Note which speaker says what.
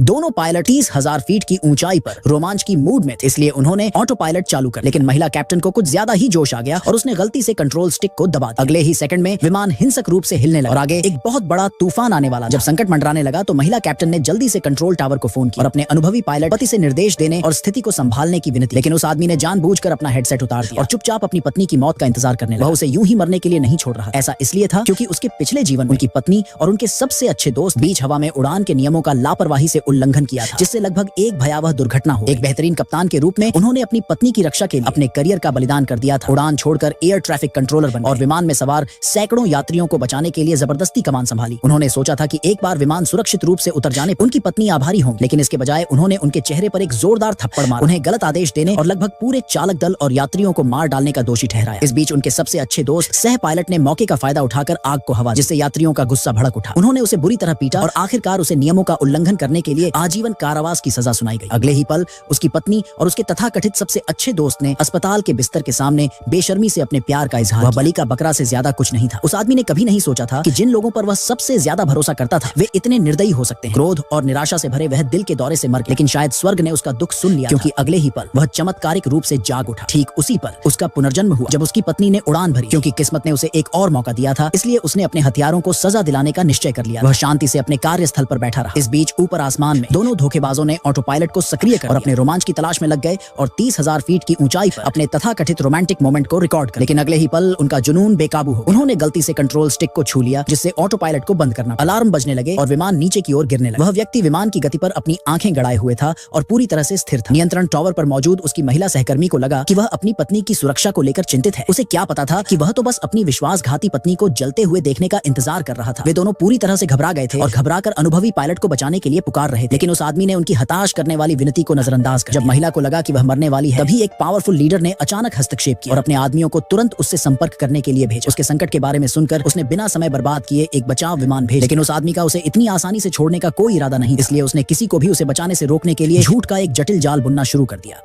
Speaker 1: दोनों pilot 30,000 feet की ऊंचाई पर रोमांच की मूड में थे, इसलिए उन्होंने ऑटो पायलट चालू कर। लेकिन महिला कैप्टन को कुछ ज्यादा ही जोश आ गया और उसने गलती से कंट्रोल स्टिक को दबा दिया। अगले ही सेकंड में विमान हिंसक रूप से हिलने लगा और आगे एक बहुत बड़ा तूफान आने वाला। जब संकट मंडराने लगा तो महिला कैप्टन ने जल्दी से कंट्रोल टावर को फोन किया और अपने अनुभवी पायलट पति से निर्देश देने और स्थिति को संभालने की विनती। लेकिन उस आदमी ने जानबूझकर अपना हेडसेट उतार दिया और चुपचाप अपनी पत्नी की मौत का इंतजार करने लगा। वह उसे यूं ही मरने के लिए नहीं छोड़ रहा। ऐसा इसलिए था क्योंकि उसके पिछले जीवन उनकी पत्नी और उनके सबसे अच्छे दोस्त बीच हवा में उड़ान के नियमों का लापरवाही से उल्लंघन किया था, जिससे लगभग एक भयावह दुर्घटना हो। एक बेहतरीन कप्तान के रूप में उन्होंने अपनी पत्नी की रक्षा के लिए अपने करियर का बलिदान कर दिया था। उड़ान छोड़कर एयर ट्रैफिक कंट्रोलर बने और विमान में सवार सैकड़ों यात्रियों को बचाने के लिए जबरदस्ती कमान संभाली। उन्होंने सोचा था कि एक बार विमान सुरक्षित रूप से उतर जाने उनकी पत्नी आभारी होंगी, लेकिन इसके बजाय उन्होंने उनके चेहरे पर एक जोरदार थप्पड़ मारा, उन्हें गलत आदेश देने और लगभग पूरे चालक दल और यात्रियों को मार डालने का दोषी ठहराया। इस बीच उनके सबसे अच्छे दोस्त सह पायलट ने मौके का फायदा उठाकर आग को हवा, जिससे यात्रियों का गुस्सा भड़क उठा। उन्होंने उसे बुरी तरह पीटा और आखिरकार उसे नियमों का उल्लंघन करने के लिए आजीवन कारावास की सजा सुनाई गई। अगले ही पल उसकी पत्नी और उसके तथाकथित सबसे अच्छे दोस्त ने अस्पताल के बिस्तर के सामने बेशर्मी से अपने प्यार का इजहार। वह बलि का बकरा से ज्यादा कुछ नहीं था। उस आदमी ने कभी नहीं सोचा था कि जिन लोगों पर वह सबसे ज्यादा भरोसा करता था वे इतने निर्दयी हो सकते हैं। क्रोध और निराशा से भरे वह दिल के दौरे से मर गया, लेकिन शायद स्वर्ग ने उसका दुख सुन लिया, क्योंकि अगले ही पल वह चमत्कारिक रूप से जाग उठा। ठीक उसी पल उसका पुनर्जन्म हुआ जब उसकी पत्नी ने उड़ान भरी। क्योंकि किस्मत ने उसे एक और मौका दिया था, इसलिए उसने अपने हथियारों को सजा दिलाने का निश्चय कर लिया। वह शांति से अपने कार्यस्थल पर बैठा रहा। इस बीच ऊपर आसमान में दोनों धोखेबाजों ने ऑटो पायलट को सक्रिय कर और अपने रोमांच की तलाश में लग गए और 30,000 फीट की ऊंचाई पर अपने तथाकथित रोमांटिक मोमेंट को रिकॉर्ड कर। लेकिन अगले ही पल उनका जुनून बेकाबू हो। उन्होंने गलती से कंट्रोल स्टिक को छू लिया, जिससे ऑटो पायलट को बंद करना। अलार्म बजने लगे और विमान नीचे की ओर गिरने लगा। वह व्यक्ति विमान की गति पर अपनी आंखें गड़ाए हुए था और पूरी तरह से स्थिर था। नियंत्रण टावर पर मौजूद उसकी महिला सहकर्मी को लगा कि वह अपनी पत्नी की सुरक्षा को लेकर चिंतित है। उसे क्या पता था कि वह तो बस अपनी विश्वासघाती पत्नी को जलते हुए देखने का इंतजार कर रहा था। वे दोनों पूरी तरह से घबरा गए थे और घबराकर अनुभवी पायलट को बचाने के लिए पुकार रहे थे। लेकिन उस आदमी ने उनकी हताश करने वाली विनती को नजरअंदाज कर। जब महिला को लगा कि वह मरने वाली है, तभी एक पावरफुल लीडर ने अचानक हस्तक्षेप किया और अपने आदमियों को तुरंत उससे संपर्क करने के लिए भेजा। उसके संकट के बारे में सुनकर उसने बिना समय बर्बाद किए एक बचाव विमान भेजा। लेकिन उस आदमी का उसे इतनी आसानी से छोड़ने का कोई इरादा नहीं, इसलिए उसने किसी को भी उसे बचाने से रोकने के लिए झूठ का एक जटिल जाल बुनना शुरू कर दिया।